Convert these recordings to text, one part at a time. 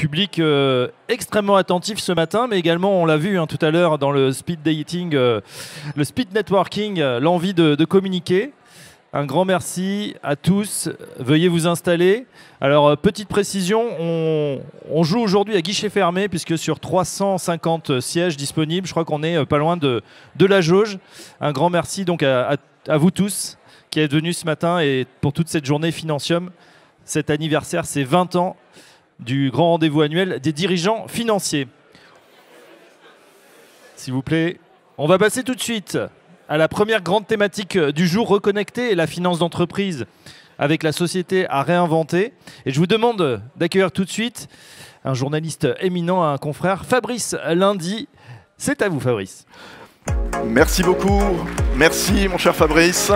public extrêmement attentif ce matin, mais également, on l'a vu tout à l'heure dans le speed dating, le speed networking, l'envie de communiquer. Un grand merci à tous. Veuillez vous installer. Alors, petite précision, on joue aujourd'hui à guichet fermé, puisque sur 350 sièges disponibles, je crois qu'on est pas loin de la jauge. Un grand merci donc à vous tous qui êtes venus ce matin et pour toute cette journée Financium. Cet anniversaire, c'est 20 ans du grand rendez-vous annuel des dirigeants financiers. S'il vous plaît, on va passer tout de suite à la première grande thématique du jour, reconnecter la finance d'entreprise avec la société à réinventer. Et je vous demande d'accueillir tout de suite un journaliste éminent, un confrère, Fabrice Lundy. C'est à vous, Fabrice. Merci beaucoup. Merci, mon cher Fabrice.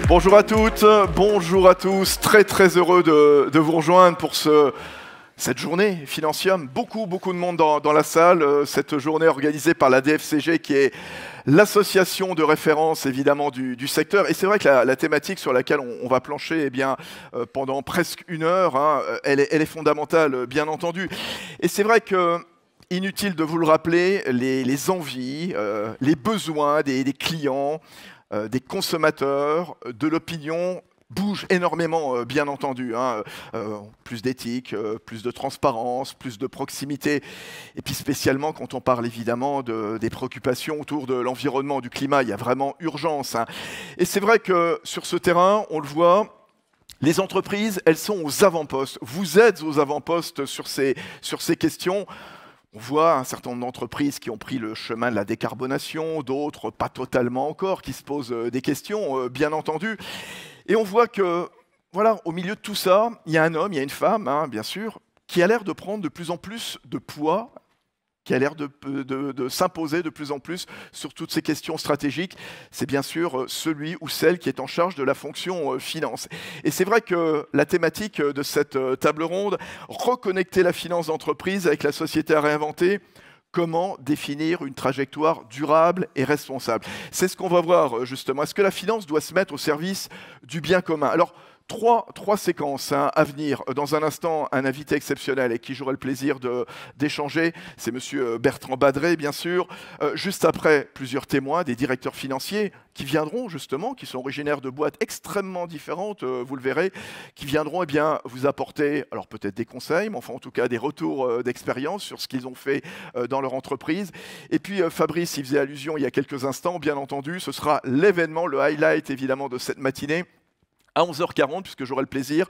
Bonjour à toutes, bonjour à tous. Très, très heureux de vous rejoindre pour cette journée Financium. Beaucoup de monde dans la salle. Cette journée organisée par la DFCG qui est l'association de référence évidemment du secteur. Et c'est vrai que la thématique sur laquelle on va plancher pendant presque une heure, elle est fondamentale, bien entendu. Et c'est vrai que, inutile de vous le rappeler, les envies, les besoins des clients, des consommateurs, de l'opinion bougent énormément, bien entendu. Plus d'éthique, plus de transparence, plus de proximité. Et puis spécialement quand on parle évidemment des préoccupations autour de l'environnement, du climat, il y a vraiment urgence. Et c'est vrai que sur ce terrain, on le voit, les entreprises, elles sont aux avant-postes. Vous êtes aux avant-postes sur ces questions. On voit un certain nombre d'entreprises qui ont pris le chemin de la décarbonation, d'autres pas totalement encore, qui se posent des questions, bien entendu. Et on voit que, voilà, au milieu de tout ça, il y a un homme, il y a une femme, bien sûr, qui a l'air de prendre de plus en plus de poids, qui a l'air de s'imposer de plus en plus sur toutes ces questions stratégiques. C'est bien sûr celui ou celle qui est en charge de la fonction finance. Et c'est vrai que la thématique de cette table ronde, reconnecter la finance d'entreprise avec la société à réinventer, comment définir une trajectoire durable et responsable. C'est ce qu'on va voir justement. Est-ce que la finance doit se mettre au service du bien commun? Alors, trois séquences à venir. Dans un instant, un invité exceptionnel avec qui j'aurai le plaisir d'échanger. C'est monsieur Bertrand Badré, bien sûr. Juste après, plusieurs témoins, des directeurs financiers qui viendront justement, qui sont originaires de boîtes extrêmement différentes, vous le verrez, qui viendront vous apporter, alors peut-être des conseils, mais enfin en tout cas des retours d'expérience sur ce qu'ils ont fait dans leur entreprise. Et puis Fabrice y faisait allusion il y a quelques instants, bien entendu, ce sera l'événement, le highlight évidemment de cette matinée, à 11h40, puisque j'aurai le plaisir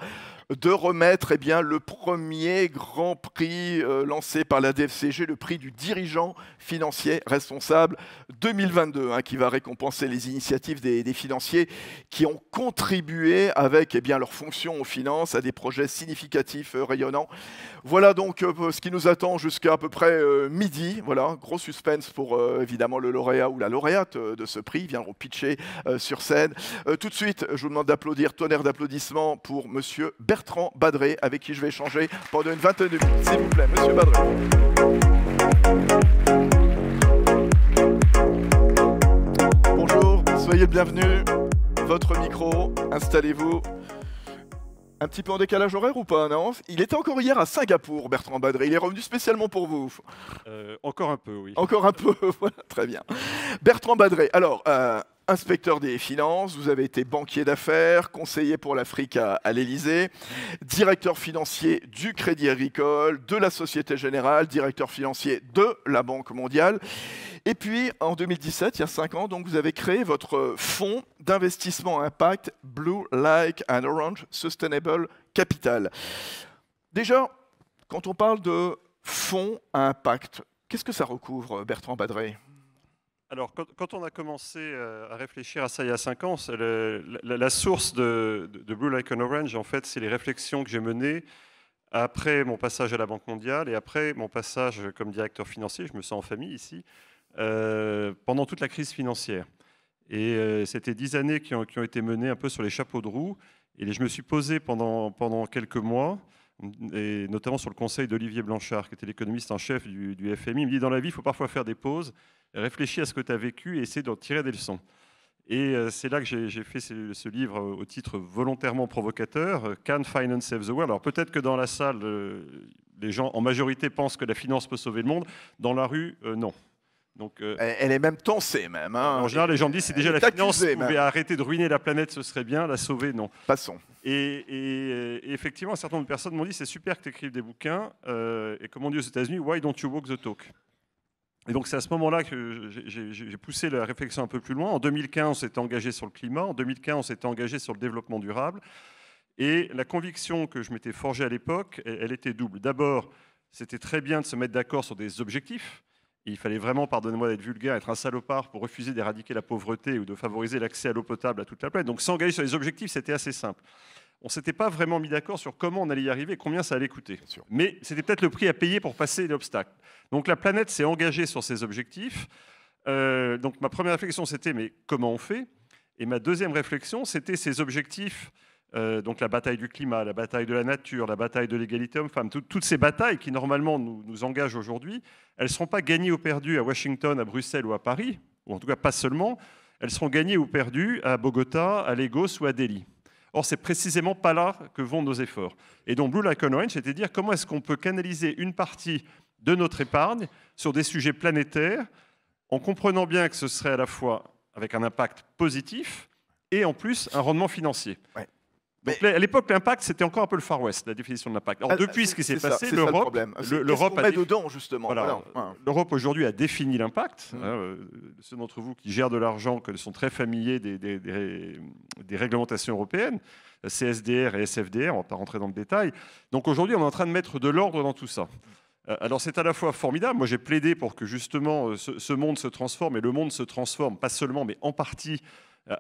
de remettre le premier grand prix lancé par la DFCG, le prix du dirigeant financier responsable 2022, qui va récompenser les initiatives des financiers qui ont contribué avec leur fonction aux finances à des projets significatifs, rayonnants. Voilà donc ce qui nous attend jusqu'à peu près midi. Voilà, gros suspense pour évidemment le lauréat ou la lauréate de ce prix. Ils viendront pitcher sur scène. Tout de suite, je vous demande d'applaudir, tonnerre d'applaudissements pour monsieur Bertrand Badré, avec qui je vais échanger pendant une vingtaine de minutes. S'il vous plaît, monsieur Badré. Bonjour, soyez le bienvenu. Votre micro, installez-vous. Un petit peu en décalage horaire ou pas, non? Il était encore hier à Singapour, Bertrand Badré. Il est revenu spécialement pour vous. Encore un peu, oui. Encore un peu, voilà, très bien. Bertrand Badré, alors, inspecteur des finances, vous avez été banquier d'affaires, conseiller pour l'Afrique à l'Élysée, directeur financier du Crédit Agricole, de la Société Générale, directeur financier de la Banque mondiale. Et puis, en 2017, il y a 5 ans, donc, vous avez créé votre fonds d'investissement impact Blue Like and Orange Sustainable Capital. Déjà, quand on parle de fonds à impact, qu'est-ce que ça recouvre, Bertrand Badré? Alors, quand on a commencé à réfléchir à ça il y a 5 ans, la source de Blue Like an Orange, en fait, c'est les réflexions que j'ai menées après mon passage à la Banque mondiale et après mon passage comme directeur financier, je me sens en famille ici, pendant toute la crise financière. Et c'était 10 années qui ont été menées un peu sur les chapeaux de roue. Et je me suis posé pendant quelques mois, et notamment sur le conseil d'Olivier Blanchard, qui était l'économiste en chef du FMI. Il me dit, dans la vie, il faut parfois faire des pauses, réfléchir à ce que tu as vécu et essayer d'en tirer des leçons. Et c'est là que j'ai fait ce livre au titre volontairement provocateur, Can Finance Save the World? Alors peut-être que dans la salle, les gens en majorité pensent que la finance peut sauver le monde. Dans la rue, non. Donc, elle est même tensée, même. Hein. En général, les gens me disent si déjà la finance pouvait arrêter de ruiner la planète, ce serait bien. La sauver, non. Passons. Et effectivement, un certain nombre de personnes m'ont dit c'est super que tu écrives des bouquins. Et comme on dit aux États-Unis, why don't you walk the talk? Et donc c'est à ce moment-là que j'ai poussé la réflexion un peu plus loin. En 2015, on s'était engagé sur le climat. En 2015, on s'était engagé sur le développement durable. Et la conviction que je m'étais forgée à l'époque, elle était double. D'abord, c'était très bien de se mettre d'accord sur des objectifs. Et il fallait vraiment, pardonnez-moi d'être vulgaire, être un salopard pour refuser d'éradiquer la pauvreté ou de favoriser l'accès à l'eau potable à toute la planète. Donc s'engager sur les objectifs, c'était assez simple. On ne s'était pas vraiment mis d'accord sur comment on allait y arriver et combien ça allait coûter. Mais c'était peut-être le prix à payer pour passer l'obstacle. Donc la planète s'est engagée sur ses objectifs. Donc ma première réflexion, c'était mais comment on fait? Et ma deuxième réflexion, c'était ces objectifs, donc la bataille du climat, la bataille de la nature, la bataille de l'égalité homme-femme, toutes ces batailles qui normalement nous engagent aujourd'hui, elles ne seront pas gagnées ou perdues à Washington, à Bruxelles ou à Paris, ou en tout cas pas seulement, elles seront gagnées ou perdues à Bogota, à Lagos ou à Delhi. Or, c'est précisément pas là que vont nos efforts. Et donc, Blue Like an Orange, c'était dire comment est-ce qu'on peut canaliser une partie de notre épargne sur des sujets planétaires, en comprenant bien que ce serait à la fois avec un impact positif et en plus un rendement financier. Ouais. Donc, à l'époque, l'impact, c'était encore un peu le Far West, la définition de l'impact. Alors, depuis ce qui s'est passé, l'Europe a dedans, justement. Voilà. L'Europe aujourd'hui a défini l'impact. Ceux d'entre vous qui gèrent de l'argent, qui sont très familiers des réglementations européennes, CSDR et SFDR, on ne va pas rentrer dans le détail. Donc aujourd'hui, on est en train de mettre de l'ordre dans tout ça. Alors c'est à la fois formidable. Moi, j'ai plaidé pour que justement ce monde se transforme, et le monde se transforme, pas seulement, mais en partie,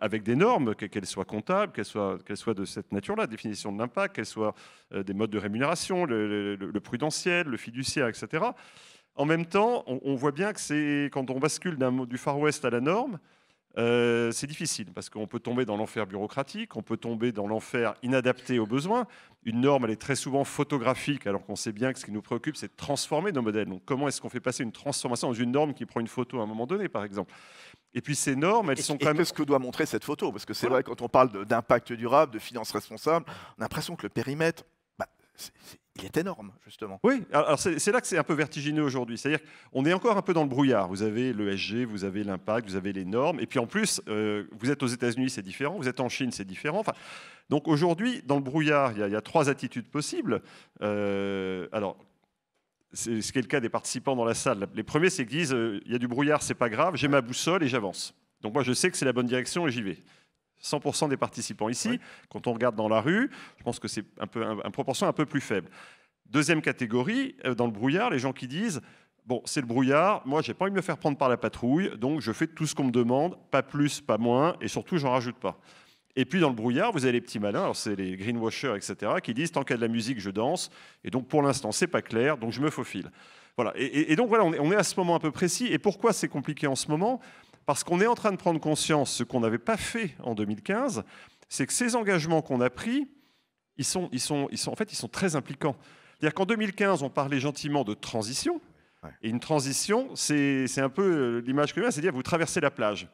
avec des normes, qu'elles soient comptables, qu'elles soient de cette nature-là, définition de l'impact, qu'elles soient des modes de rémunération, le prudentiel, le fiduciaire, etc. En même temps, on voit bien que quand on bascule du Far West à la norme, c'est difficile, parce qu'on peut tomber dans l'enfer bureaucratique, on peut tomber dans l'enfer inadapté aux besoins. Une norme, elle est très souvent photographique, alors qu'on sait bien que ce qui nous préoccupe, c'est de transformer nos modèles. Donc comment est-ce qu'on fait passer une transformation dans une norme qui prend une photo à un moment donné, par exemple? Et puis ces normes, elles sont quand même... Qu'est-ce que doit montrer cette photo? Parce que c'est vrai, quand on parle d'impact durable, de finances responsables, on a l'impression que le périmètre, il est énorme, justement. Oui, alors c'est là que c'est un peu vertigineux aujourd'hui. C'est-à-dire qu'on est encore un peu dans le brouillard. Vous avez l'ESG, vous avez l'impact, vous avez les normes. Et puis en plus, vous êtes aux États-Unis, c'est différent. Vous êtes en Chine, c'est différent. Enfin, donc aujourd'hui, dans le brouillard, il y a trois attitudes possibles. Alors, c'est ce qui est le cas des participants dans la salle. Les premiers, c'est qu'ils disent il y a du brouillard, c'est pas grave, j'ai ma boussole et j'avance. Donc moi, je sais que c'est la bonne direction et j'y vais. 100% des participants ici. Oui. Quand on regarde dans la rue, je pense que c'est une proportion un peu plus faible. Deuxième catégorie, dans le brouillard, les gens qui disent bon, c'est le brouillard, moi, j'ai pas envie de me faire prendre par la patrouille, donc je fais tout ce qu'on me demande, pas plus, pas moins, et surtout, j'en rajoute pas. Et puis dans le brouillard, vous avez les petits malins, alors c'est les greenwashers, etc., qui disent tant qu'il y a de la musique, je danse, et donc pour l'instant, c'est pas clair, donc je me faufile. Voilà. Et donc voilà, on est à ce moment un peu précis. Et pourquoi c'est compliqué en ce moment? Parce qu'on est en train de prendre conscience, ce qu'on n'avait pas fait en 2015, c'est que ces engagements qu'on a pris, ils sont très impliquants. C'est-à-dire qu'en 2015, on parlait gentiment de transition, et une transition, c'est un peu l'image que je veux, c'est-à-dire vous traversez la plage.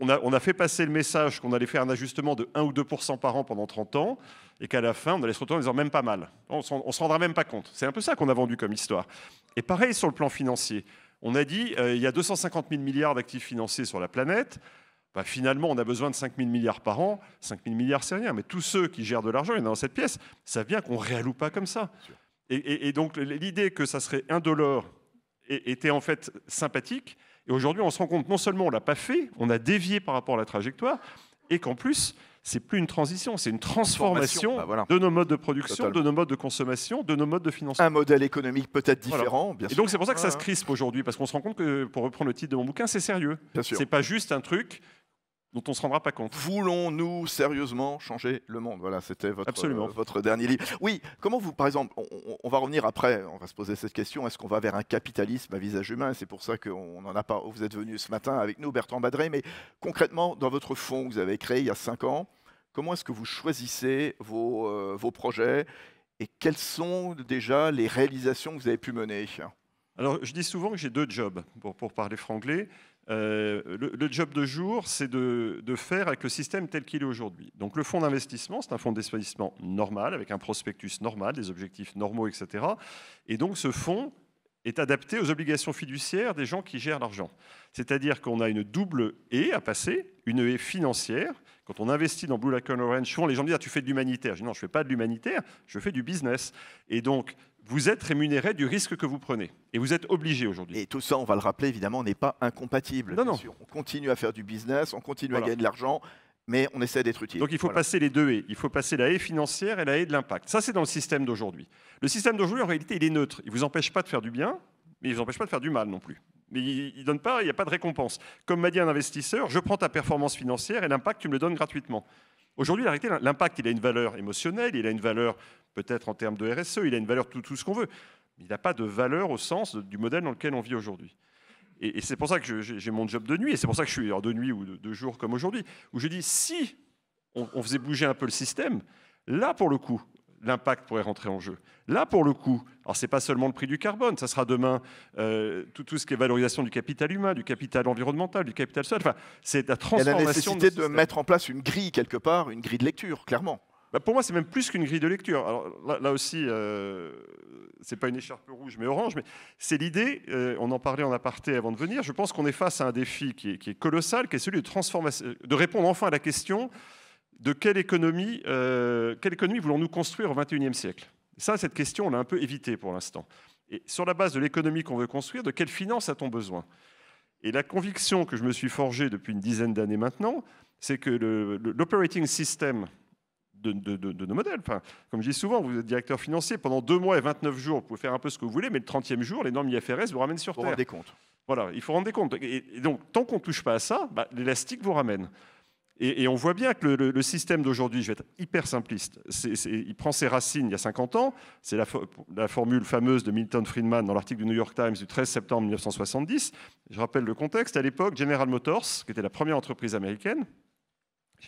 On a fait passer le message qu'on allait faire un ajustement de 1 ou 2% par an pendant 30 ans, et qu'à la fin, on allait se retrouver en disant même pas mal. On ne se rendra même pas compte. C'est un peu ça qu'on a vendu comme histoire. Et pareil sur le plan financier. On a dit il y a 250 000 milliards d'actifs financiers sur la planète. Bah, finalement, on a besoin de 5 000 milliards par an. 5 000 milliards, c'est rien. Mais tous ceux qui gèrent de l'argent, il y en a dans cette pièce, savent bien qu'on ne réalloue pas comme ça. Et donc, l'idée que ça serait indolore était en fait sympathique. Et aujourd'hui, on se rend compte, non seulement on ne l'a pas fait, on a dévié par rapport à la trajectoire, et qu'en plus, c'est plus une transition, c'est une transformation de nos modes de production, de nos modes de consommation, de nos modes de financement. Un modèle économique peut-être différent, bien sûr. Et donc c'est pour ça que ça se crispe aujourd'hui, parce qu'on se rend compte que, pour reprendre le titre de mon bouquin, c'est sérieux. C'est pas juste un truc dont on ne se rendra pas compte. Voulons-nous sérieusement changer le monde? Voilà, c'était votre dernier livre. Oui, comment vous, par exemple, on va revenir après, on va se poser cette question, est-ce qu'on va vers un capitalisme à visage humain? C'est pour ça qu'on en a pas. Vous êtes venu ce matin avec nous, Bertrand Badré, mais concrètement, dans votre fonds que vous avez créé il y a 5 ans, comment est-ce que vous choisissez vos projets et quelles sont déjà les réalisations que vous avez pu mener? Alors, je dis souvent que j'ai 2 jobs, pour parler franglais. Le job de jour, c'est de faire avec le système tel qu'il est aujourd'hui. Donc, le fonds d'investissement, c'est un fonds d'investissement normal, avec un prospectus normal, des objectifs normaux, etc. Et donc, ce fonds est adapté aux obligations fiduciaires des gens qui gèrent l'argent. C'est-à-dire qu'on a une double haie à passer, une haie financière. Quand on investit dans Blue Lagoon Orange, souvent les gens disent « tu fais de l'humanitaire ». Je dis « non, je ne fais pas de l'humanitaire, je fais du business ». Et donc, vous êtes rémunéré du risque que vous prenez. Et vous êtes obligé aujourd'hui. Et tout ça, on va le rappeler, évidemment, n'est pas incompatible. Non, non. Bien sûr. On continue à faire du business, on continue Voilà. à gagner de l'argent, mais on essaie d'être utile. Donc il faut passer les 2 haies. Il faut passer la haie financière et la haie de l'impact. Ça, c'est dans le système d'aujourd'hui. Le système d'aujourd'hui, en réalité, il est neutre. Il ne vous empêche pas de faire du bien, mais il ne vous empêche pas de faire du mal non plus. Mais il donne pas, il n'y a pas de récompense. Comme m'a dit un investisseur, je prends ta performance financière et l'impact, tu me le donnes gratuitement. Aujourd'hui, en réalité, l'impact, il a une valeur émotionnelle, il a une valeur peut-être en termes de RSE, il a une valeur tout ce qu'on veut. Mais il n'a pas de valeur au sens du modèle dans lequel on vit aujourd'hui. Et c'est pour ça que j'ai mon job de nuit, et c'est pour ça que je suis de nuit ou de jour comme aujourd'hui, où je dis, si on faisait bouger un peu le système, là, pour le coup, l'impact pourrait rentrer en jeu. Là, pour le coup, alors ce n'est pas seulement le prix du carbone, ça sera demain tout ce qui est valorisation du capital humain, du capital environnemental, du capital social. Enfin, c'est la transformation. Il y a la nécessité de mettre en place une grille quelque part, une grille de lecture, clairement. Bah pour moi, c'est même plus qu'une grille de lecture. Alors là aussi, c'est pas une écharpe rouge mais orange, mais c'est l'idée, on en parlait en aparté avant de venir, je pense qu'on est face à un défi qui est colossal, qui est celui de répondre enfin à la question de quelle économie voulons-nous construire au XXIe siècle. Ça, cette question, on l'a un peu évitée pour l'instant. Et sur la base de l'économie qu'on veut construire, de quelles finances a-t-on besoin? Et la conviction que je me suis forgée depuis une dizaine d'années maintenant, c'est que l'operating system de nos modèles. Enfin, comme je dis souvent, vous êtes directeur financier, pendant 2 mois et 29 jours, vous pouvez faire un peu ce que vous voulez, mais le 30e jour, les normes IFRS vous ramènent sur Terre. Vous rendez compte. Voilà, il faut rendre compte. Et donc, tant qu'on ne touche pas à ça, l'élastique vous ramène. Et on voit bien que le système d'aujourd'hui, je vais être hyper simpliste, il prend ses racines il y a 50 ans, c'est la formule fameuse de Milton Friedman dans l'article du New York Times du 13 septembre 1970. Je rappelle le contexte, à l'époque, General Motors, qui était la première entreprise américaine,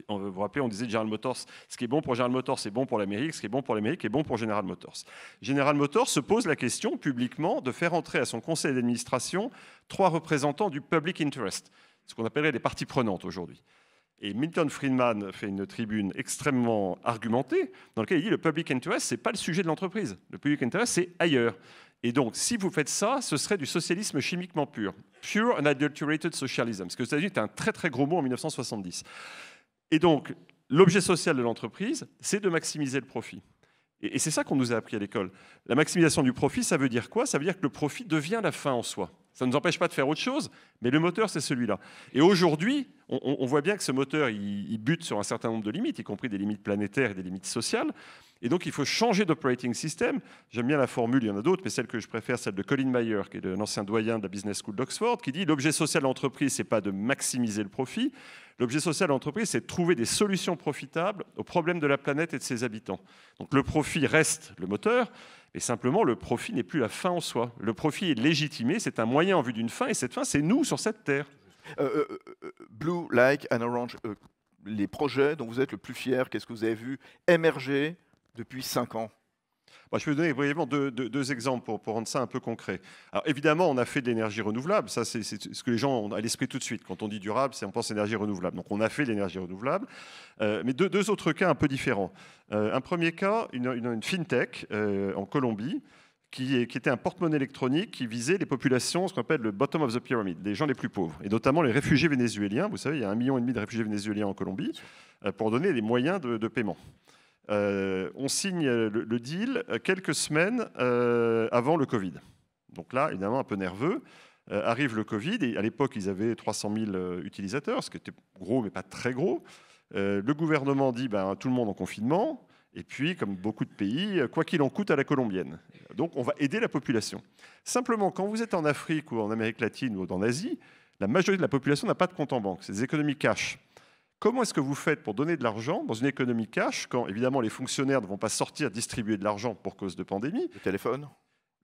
vous vous rappelez, on disait General Motors, ce qui est bon pour General Motors, c'est bon pour l'Amérique, ce qui est bon pour l'Amérique est bon pour General Motors. General Motors se pose la question publiquement de faire entrer à son conseil d'administration 3 représentants du public interest, ce qu'on appellerait les parties prenantes aujourd'hui. Et Milton Friedman fait une tribune extrêmement argumentée dans laquelle il dit le public interest, ce n'est pas le sujet de l'entreprise. Le public interest, c'est ailleurs. Et donc, si vous faites ça, ce serait du socialisme chimiquement pur. Pure unadulterated socialism. Ce que aux États-Unis était un très très gros mot en 1970. Et donc, l'objet social de l'entreprise, c'est de maximiser le profit. Et c'est ça qu'on nous a appris à l'école. La maximisation du profit, ça veut dire quoi? Ça veut dire que le profit devient la fin en soi. Ça ne nous empêche pas de faire autre chose, mais le moteur, c'est celui-là. Et aujourd'hui, on voit bien que ce moteur, il bute sur un certain nombre de limites, y compris des limites planétaires et des limites sociales. Et donc, il faut changer d'operating system. J'aime bien la formule, il y en a d'autres, mais celle que je préfère, celle de Colin Mayer, qui est un ancien doyen de la Business School d'Oxford, qui dit l'objet social de l'entreprise, ce n'est pas de maximiser le profit. L'objet social de l'entreprise, c'est de trouver des solutions profitables aux problèmes de la planète et de ses habitants. Donc, le profit reste le moteur, mais simplement, le profit n'est plus la fin en soi. Le profit est légitimé, c'est un moyen en vue d'une fin, et cette fin, c'est nous sur cette terre. Blue, Like and Orange, les projets dont vous êtes le plus fier, qu'est-ce que vous avez vu émerger depuis 5 ans? Je peux vous donner brièvement deux exemples pour rendre ça un peu concret. Alors évidemment, on a fait de l'énergie renouvelable. Ça, c'est ce que les gens ont à l'esprit tout de suite. Quand on dit durable, on pense énergie renouvelable. Donc on a fait de l'énergie renouvelable. Mais deux autres cas un peu différents. Un premier cas, une fintech en Colombie, qui était un porte-monnaie électronique qui visait les populations, ce qu'on appelle le bottom of the pyramid, les gens les plus pauvres, et notamment les réfugiés vénézuéliens. Vous savez, il y a 1,5 million de réfugiés vénézuéliens en Colombie, pour donner les moyens de paiement. On signe le deal quelques semaines avant le Covid. Donc là, évidemment, un peu nerveux. Arrive le Covid, et à l'époque, ils avaient 300 000 utilisateurs, ce qui était gros, mais pas très gros. Le gouvernement dit tout le monde en confinement, et puis, comme beaucoup de pays, quoi qu'il en coûte à la colombienne. Donc, on va aider la population. Simplement, quand vous êtes en Afrique ou en Amérique latine ou en Asie, la majorité de la population n'a pas de compte en banque. C'est des économies cash. Comment est-ce que vous faites pour donner de l'argent dans une économie cash quand, évidemment, les fonctionnaires ne vont pas sortir distribuer de l'argent pour cause de pandémie? Le téléphone?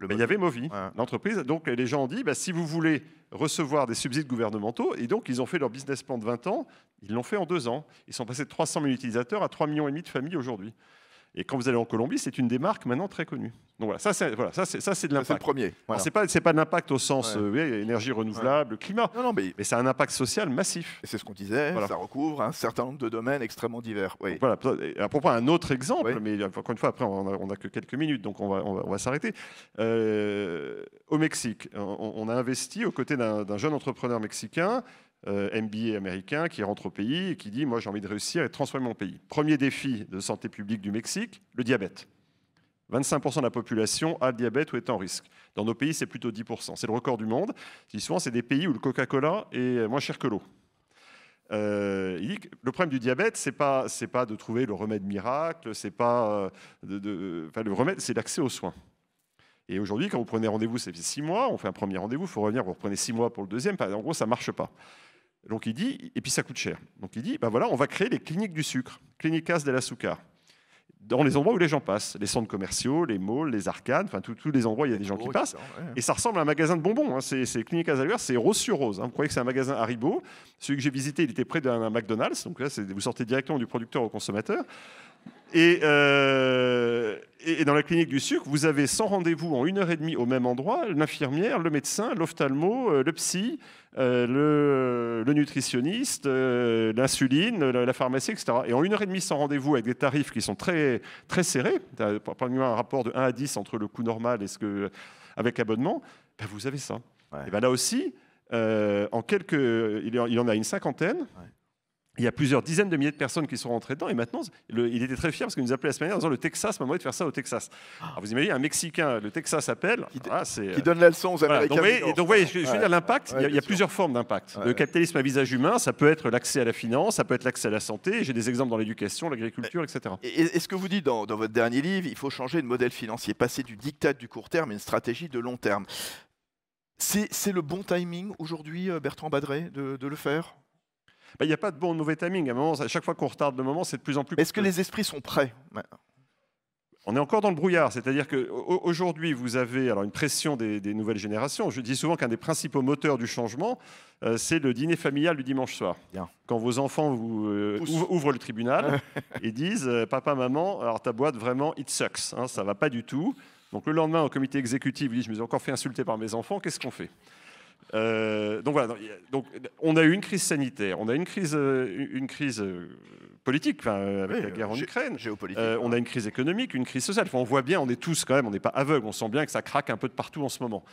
Il y avait Movi, ouais. l'entreprise. Donc, les gens ont dit, si vous voulez recevoir des subsides gouvernementaux, et donc, ils ont fait leur business plan de 20 ans, ils l'ont fait en 2 ans. Ils sont passés de 300 000 utilisateurs à 3,5 millions de familles aujourd'hui. Et quand vous allez en Colombie, c'est une des marques maintenant très connue. Donc voilà, ça c'est de l'impact. C'est le premier. Voilà. C'est pas de l'impact au sens énergie renouvelable, climat, Non, mais c'est un impact social massif. c'est ce qu'on disait, ça recouvre un certain nombre de domaines extrêmement divers. Oui. Voilà. À propos d'un autre exemple, mais encore une fois, après, on n'a que quelques minutes, donc on va s'arrêter. Au Mexique, on a investi aux côtés d'un jeune entrepreneur mexicain, MBA américain, qui rentre au pays et qui dit « Moi, j'ai envie de réussir et de transformer mon pays ». Premier défi de santé publique du Mexique, le diabète. 25% de la population a le diabète ou est en risque. Dans nos pays, c'est plutôt 10%. C'est le record du monde. Je dis souvent, c'est des pays où le Coca-Cola est moins cher que l'eau. Il dit que le problème du diabète, c'est pas de trouver le remède miracle, c'est pas le remède, c'est l'accès aux soins. Et aujourd'hui, quand vous prenez rendez-vous, c'est 6 mois, on fait un premier rendez-vous, il faut revenir, vous reprenez 6 mois pour le deuxième, en gros, ça ne marche pas. Donc il dit, et puis ça coûte cher. Donc il dit, ben voilà, on va créer les cliniques du sucre, Clínicas del Azúcar, dans les endroits où les gens passent, les centres commerciaux, les malls, les arcades, enfin tous les endroits où il y a des gens qui passent. Et ça ressemble à un magasin de bonbons. Hein. C'est Clínicas del Azúcar, c'est rose sur rose. Hein. Vous croyez que c'est un magasin Haribo. Celui que j'ai visité, il était près d'un McDonald's. Donc là, vous sortez directement du producteur au consommateur. Et dans la clinique du sucre, vous avez 100 rendez-vous en 1h30 au même endroit, l'infirmière, le médecin, l'ophtalmo, le psy, le nutritionniste, l'insuline, la pharmacie, etc. Et en 1h30 sans rendez-vous avec des tarifs qui sont très, très serrés, un rapport de 1 à 10 entre le coût normal et avec abonnement, ben vous avez ça. Ouais. Et ben là aussi, il en a une cinquantaine. Ouais. Il y a plusieurs dizaines de milliers de personnes qui sont rentrées dedans et maintenant, il était très fier parce qu'il nous appelait la semaine dernière en disant le Texas m'a demandé de faire ça au Texas. Alors vous imaginez, un Mexicain, le Texas appelle, qui donne la leçon aux Américains. Donc vous voyez, je veux dire l'impact, il y a plusieurs formes d'impact. Le capitalisme à visage humain, ça peut être l'accès à la finance, ça peut être l'accès à la santé, j'ai des exemples dans l'éducation, l'agriculture, etc. Et ce que vous dites dans votre dernier livre, il faut changer de modèle financier, passer du diktat du court terme à une stratégie de long terme. C'est le bon timing aujourd'hui, Bertrand Badret, de le faire ? Il n'y a pas de bon ou de mauvais timing. À chaque fois qu'on retarde le moment, c'est de plus en plus... Est-ce que les esprits sont prêts ? On est encore dans le brouillard. C'est-à-dire qu'aujourd'hui, vous avez une pression des nouvelles générations. Je dis souvent qu'un des principaux moteurs du changement, c'est le dîner familial du dimanche soir. Bien. Quand vos enfants ouvrent le tribunal et disent « Papa, maman, alors ta boîte, vraiment, it sucks. Hein, ça ne va pas du tout. » Donc le lendemain, au comité exécutif, vous dites « Je me suis encore fait insulter par mes enfants. Qu'est-ce qu'on fait ?» Donc voilà, on a eu une crise sanitaire, on a une crise politique avec la guerre en Ukraine, on a une crise économique, une crise sociale. Enfin, on voit bien, on est tous quand même, on n'est pas aveugles, on sent bien que ça craque un peu de partout en ce moment.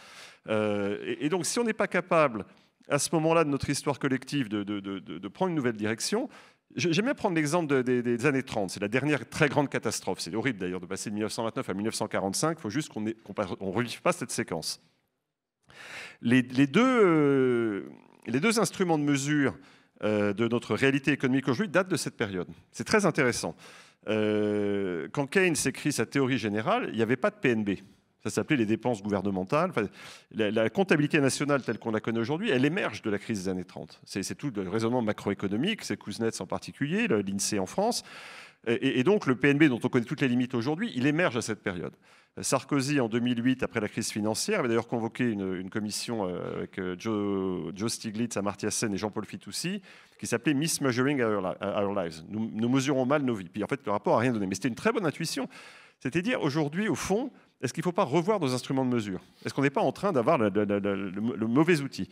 Et donc si on n'est pas capable, à ce moment-là de notre histoire collective, de prendre une nouvelle direction, j'aime bien prendre l'exemple des années 30, c'est la dernière très grande catastrophe. C'est horrible d'ailleurs de passer de 1929 à 1945, il faut juste qu'on ne revive pas cette séquence. Les deux instruments de mesure de notre réalité économique aujourd'hui datent de cette période. C'est très intéressant. Quand Keynes écrit sa théorie générale, il n'y avait pas de PNB. Ça s'appelait les dépenses gouvernementales. Enfin, la comptabilité nationale telle qu'on la connaît aujourd'hui, elle émerge de la crise des années 30. C'est tout le raisonnement macroéconomique, c'est Kuznets en particulier, l'INSEE en France. Et donc le PNB, dont on connaît toutes les limites aujourd'hui, il émerge à cette période. Sarkozy, en 2008, après la crise financière, avait d'ailleurs convoqué une commission avec Joe Stiglitz, Amartya Sen et Jean-Paul Fitoussi, qui s'appelait Mismeasuring Our Lives. Nous mesurons mal nos vies. Puis en fait, le rapport n'a rien donné. Mais c'était une très bonne intuition. C'était dire, aujourd'hui, au fond, est-ce qu'il ne faut pas revoir nos instruments de mesure? Est-ce qu'on n'est pas en train d'avoir le mauvais outil?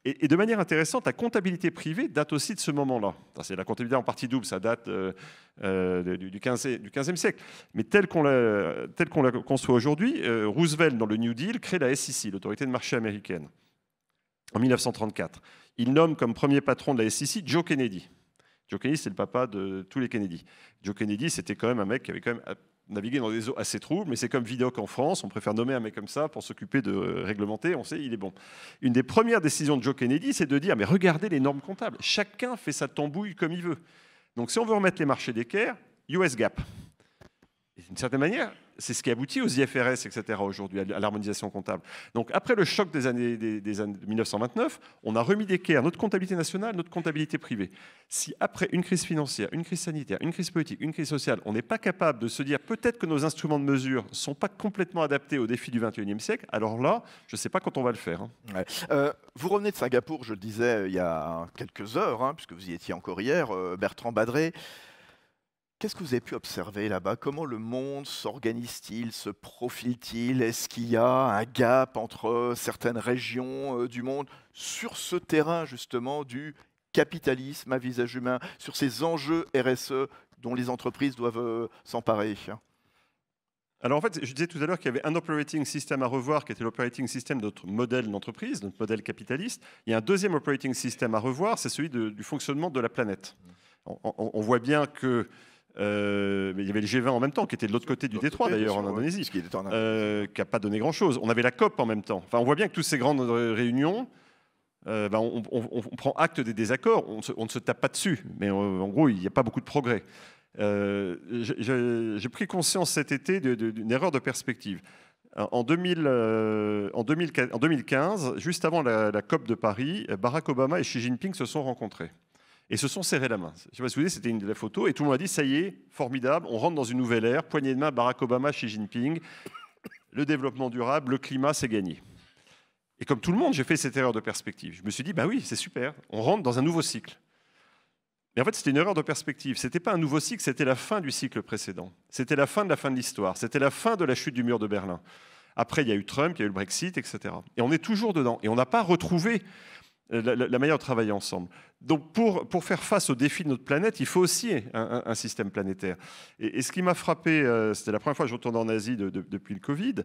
Et de manière intéressante, la comptabilité privée date aussi de ce moment-là. C'est la comptabilité en partie double, ça date du 15e siècle. Mais tel qu'on la conçoit aujourd'hui, Roosevelt, dans le New Deal, crée la SEC, l'autorité de marché américaine, en 1934. Il nomme comme premier patron de la SEC Joe Kennedy. Joe Kennedy, c'est le papa de tous les Kennedy. Joe Kennedy, c'était quand même un mec qui avait quand même navigué dans des eaux assez troubles, mais c'est comme Vidocq en France, on préfère nommer un mec comme ça pour s'occuper de réglementer, on sait, il est bon. Une des premières décisions de Joe Kennedy, c'est de dire, mais regardez les normes comptables, chacun fait sa tambouille comme il veut. Donc si on veut remettre les marchés d'équerre, US GAAP. Et d'une certaine manière, c'est ce qui aboutit aux IFRS, etc. aujourd'hui, à l'harmonisation comptable. Donc après le choc des années 1929, on a remis d'équerre notre comptabilité nationale, notre comptabilité privée. Si après une crise financière, une crise sanitaire, une crise politique, une crise sociale, on n'est pas capable de se dire peut-être que nos instruments de mesure ne sont pas complètement adaptés aux défis du XXIe siècle, alors là, je ne sais pas quand on va le faire. Hein. Ouais. Vous revenez de Singapour, je le disais il y a quelques heures, hein, puisque vous y étiez encore hier, Bertrand Badret. Qu'est-ce que vous avez pu observer là-bas? Comment le monde s'organise-t-il, se profile-t-il? Est-ce qu'il y a un gap entre certaines régions du monde sur ce terrain justement du capitalisme à visage humain, sur ces enjeux RSE dont les entreprises doivent s'emparer? Alors en fait, je disais tout à l'heure qu'il y avait un operating system à revoir, qui était l'operating system de notre modèle d'entreprise, notre modèle capitaliste. Il y a un deuxième operating system à revoir, c'est celui du fonctionnement de la planète. On voit bien que il y avait le G20 en même temps, qui était de l'autre côté du détroit d'ailleurs, en Indonésie, qui n'a pas donné grand-chose. On avait la COP en même temps. Enfin, on voit bien que toutes ces grandes réunions, on prend acte des désaccords, on ne se tape pas dessus, mais en gros, il n'y a pas beaucoup de progrès. J'ai pris conscience cet été d'une erreur de perspective. En 2015, juste avant la COP de Paris, Barack Obama et Xi Jinping se sont rencontrés et se sont serrés la main. Je ne sais pas si vous voyez, c'était la photo, et tout le monde a dit, ça y est, formidable, on rentre dans une nouvelle ère, poignée de main, Barack Obama, Xi Jinping, le développement durable, le climat, c'est gagné. Et comme tout le monde, j'ai fait cette erreur de perspective. Je me suis dit, bah oui, c'est super, on rentre dans un nouveau cycle. Mais en fait, c'était une erreur de perspective. Ce n'était pas un nouveau cycle, c'était la fin du cycle précédent. C'était la fin de l'histoire. C'était la fin de la chute du mur de Berlin. Après, il y a eu Trump, il y a eu le Brexit, etc. Et on est toujours dedans. Et on n'a pas retrouvé la manière de travailler ensemble. Donc, pour faire face aux défis de notre planète, il faut aussi un système planétaire. Et ce qui m'a frappé, c'était la première fois que je retourne en Asie depuis le Covid,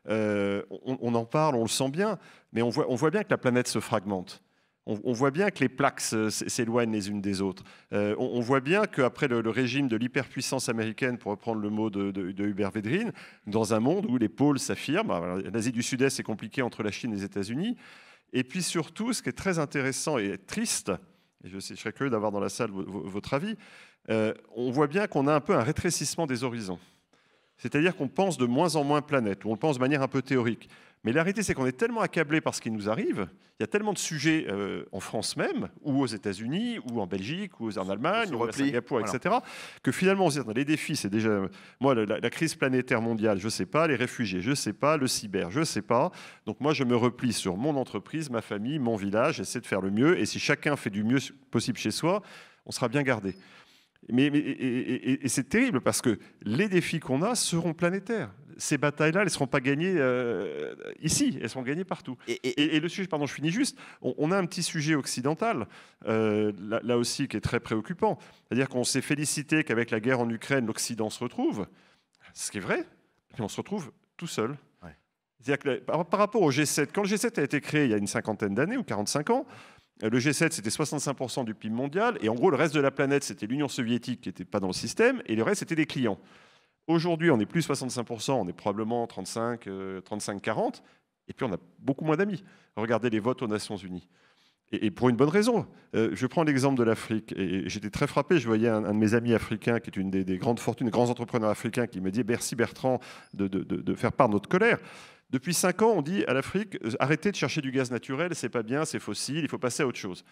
on en parle, on le sent bien, mais on voit bien que la planète se fragmente. On voit bien que les plaques s'éloignent les unes des autres. On voit bien qu'après le régime de l'hyperpuissance américaine, pour reprendre le mot de Hubert Védrine, dans un monde où les pôles s'affirment, l'Asie du Sud-Est, c'est compliqué entre la Chine et les États-Unis. Et puis surtout, ce qui est très intéressant et triste, et je serais curieux d'avoir dans la salle votre avis, on voit bien qu'on a un peu un rétrécissement des horizons. C'est-à-dire qu'on pense de moins en moins planète, ou on le pense de manière un peu théorique. Mais la réalité, c'est qu'on est tellement accablé par ce qui nous arrive, il y a tellement de sujets en France même, ou aux États-Unis, ou en Belgique, ou en Allemagne, ou à Singapour, voilà, etc., que finalement, on se dit, les défis, c'est déjà, moi, la crise planétaire mondiale, je ne sais pas, les réfugiés, je ne sais pas, le cyber, je ne sais pas. Donc moi, je me replie sur mon entreprise, ma famille, mon village, j'essaie de faire le mieux, et si chacun fait du mieux possible chez soi, on sera bien gardé. Et c'est terrible parce que les défis qu'on a seront planétaires. Ces batailles-là, elles ne seront pas gagnées ici, elles seront gagnées partout. Et le sujet, pardon, je finis juste, on a un petit sujet occidental, là aussi, qui est très préoccupant. C'est-à-dire qu'on s'est félicité qu'avec la guerre en Ukraine, l'Occident se retrouve, ce qui est vrai, mais on se retrouve tout seul. Ouais. C'est-à-dire que par rapport au G7, quand le G7 a été créé il y a une cinquantaine d'années, ou 45 ans, le G7, c'était 65% du PIB mondial, et en gros, le reste de la planète, c'était l'Union soviétique qui n'était pas dans le système, et le reste, c'était des clients. Aujourd'hui, on n'est plus 65%, on est probablement 35-40, et puis on a beaucoup moins d'amis. Regardez les votes aux Nations Unies. Et pour une bonne raison. Je prends l'exemple de l'Afrique, et j'étais très frappé, je voyais un de mes amis africains, qui est une des grandes fortunes, des grands entrepreneurs africains, qui me dit « Merci Bertrand de faire part de notre colère ». Depuis 5 ans, on dit à l'Afrique, arrêtez de chercher du gaz naturel, c'est pas bien, c'est fossile, il faut passer à autre chose.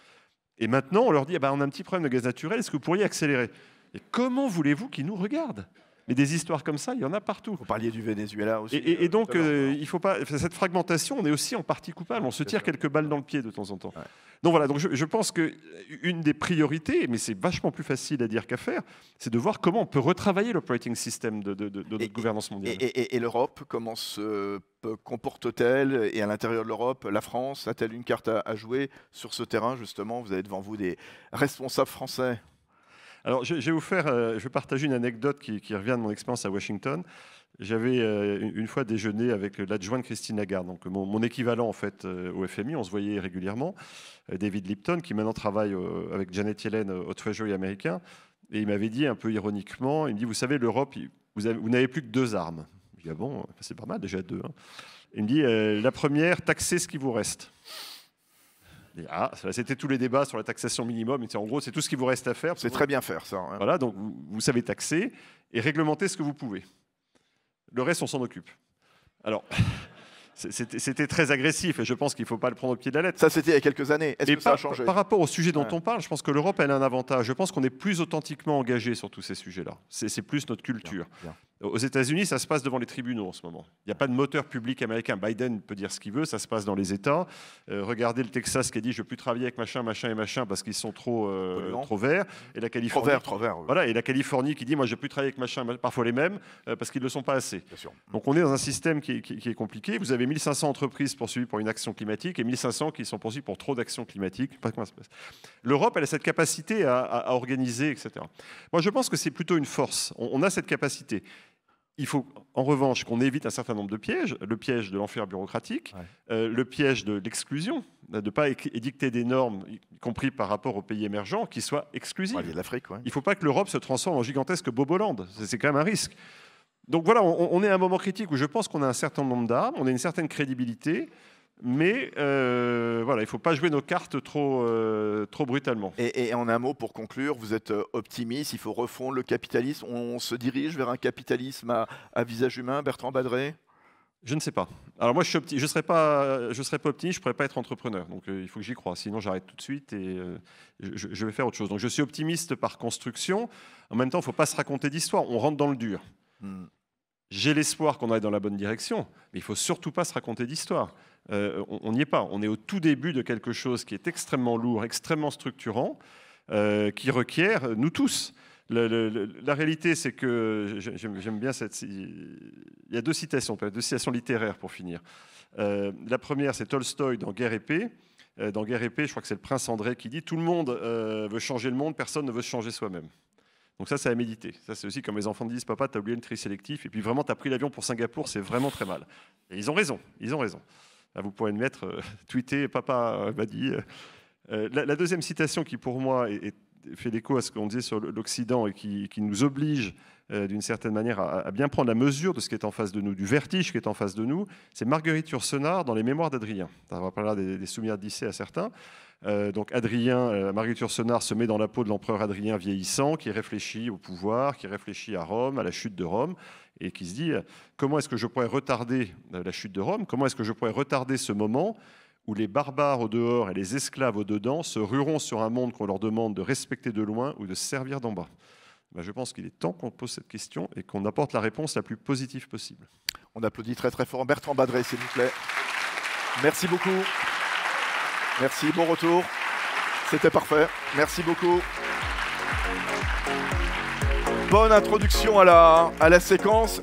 Et maintenant, on leur dit, on a un petit problème de gaz naturel, est-ce que vous pourriez accélérer? Et comment voulez-vous qu'ils nous regardent? Mais des histoires comme ça, il y en a partout. Vous parliez du Venezuela aussi. Et donc, il faut pas, cette fragmentation, on est aussi en partie coupable. On se tire quelques balles dans le pied de temps en temps. Ouais. Donc voilà, donc je pense qu'une des priorités, mais c'est vachement plus facile à dire qu'à faire, c'est de voir comment on peut retravailler l'operating system de notre gouvernance mondiale. Et l'Europe, comment se comporte-t-elle? Et à l'intérieur de l'Europe, la France a-t-elle une carte à jouer sur ce terrain, justement? Vous avez devant vous des responsables français. Alors, je vais partager une anecdote qui revient de mon expérience à Washington. J'avais une fois déjeuné avec l'adjointe Christine Lagarde, donc mon équivalent en fait au FMI, on se voyait régulièrement, David Lipton, qui maintenant travaille avec Janet Yellen au Treasury américain, et il m'avait dit un peu ironiquement, il me dit, vous savez, l'Europe, vous n'avez plus que 2 armes. Je dis, ah bon, c'est pas mal déjà 2. Hein. Il me dit, la première, taxer ce qui vous reste. C'était tous les débats sur la taxation minimum. En gros, c'est tout ce qui vous reste à faire. C'est très bien faire, ça. Hein. Voilà, donc vous savez taxer et réglementer ce que vous pouvez. Le reste, on s'en occupe. Alors, c'était très agressif et je pense qu'il ne faut pas le prendre au pied de la lettre. Ça, c'était il y a quelques années. Est-ce que ça a changé? Par rapport au sujet dont on parle, je pense que l'Europe, elle a un avantage. Je pense qu'on est plus authentiquement engagé sur tous ces sujets-là. C'est plus notre culture. Bien. Aux États-Unis, ça se passe devant les tribunaux en ce moment. Il n'y a pas de moteur public américain. Biden peut dire ce qu'il veut, ça se passe dans les États. Regardez le Texas qui a dit je ne veux plus travailler avec machin, machin et machin parce qu'ils sont trop verts. Et la Californie, trop vert. Oui. Voilà, et la Californie qui dit moi je ne veux plus travailler avec machin, parfois les mêmes, parce qu'ils ne le sont pas assez. Bien sûr. Donc on est dans un système qui est compliqué. Vous avez 1500 entreprises poursuivies pour une action climatique et 1500 qui sont poursuivies pour trop d'actions climatiques. L'Europe, elle a cette capacité à organiser, etc. Moi je pense que c'est plutôt une force. On a cette capacité. Il faut en revanche qu'on évite un certain nombre de pièges, le piège de l'enfer bureaucratique, le piège de l'exclusion, de ne pas édicter des normes, y compris par rapport aux pays émergents, qui soient exclusives. Il y a l'Afrique, ouais. Il ne faut pas que l'Europe se transforme en gigantesque Boboland, c'est quand même un risque. Donc voilà, on est à un moment critique où je pense qu'on a un certain nombre d'armes, on a une certaine crédibilité, mais voilà, il ne faut pas jouer nos cartes trop brutalement. Et en un mot, pour conclure, vous êtes optimiste, il faut refondre le capitalisme, on se dirige vers un capitalisme à visage humain, Bertrand Badré? Je ne sais pas. Alors moi, je ne serais pas optimiste, je ne pourrais pas être entrepreneur. Donc il faut que j'y croie, sinon j'arrête tout de suite et je vais faire autre chose. Donc je suis optimiste par construction. En même temps, il ne faut pas se raconter d'histoire, on rentre dans le dur. J'ai l'espoir qu'on aille dans la bonne direction, mais il ne faut surtout pas se raconter d'histoire. On n'y est pas. On est au tout début de quelque chose qui est extrêmement lourd, extrêmement structurant, qui requiert nous tous. La réalité, c'est que j'aime bien cette. Il y a deux citations littéraires pour finir. La première, c'est Tolstoï dans Guerre et Paix. Dans Guerre et Paix, je crois que c'est le prince André qui dit « Tout le monde veut changer le monde, personne ne veut se changer soi-même ». Donc ça, c'est à méditer. Ça, c'est aussi comme les enfants disent « Papa, t'as oublié le tri sélectif, et puis vraiment, t'as pris l'avion pour Singapour, c'est vraiment très mal. » Et ils ont raison, ils ont raison. Là, vous pourrez le mettre, tweeter, papa m'a dit. La deuxième citation qui, pour moi, fait l'écho à ce qu'on disait sur l'Occident et qui nous oblige, d'une certaine manière, à bien prendre la mesure de ce qui est en face de nous, du vertige qui est en face de nous, c'est Marguerite Yourcenar dans Les Mémoires d'Adrien. On va parler des souvenirs d'Issée à certains. Donc Marguerite Yourcenar se met dans la peau de l'empereur Adrien vieillissant, qui réfléchit au pouvoir, qui réfléchit à Rome, à la chute de Rome, et qui se dit comment est-ce que je pourrais retarder la chute de Rome, comment est-ce que je pourrais retarder ce moment où les barbares au dehors et les esclaves au dedans se rueront sur un monde qu'on leur demande de respecter de loin ou de servir d'en bas. Je pense qu'il est temps qu'on pose cette question et qu'on apporte la réponse la plus positive possible. On applaudit très très fort. Bertrand Badré, s'il vous plaît. Merci beaucoup. Merci, bon retour. C'était parfait. Merci beaucoup. Bonne introduction à la séquence.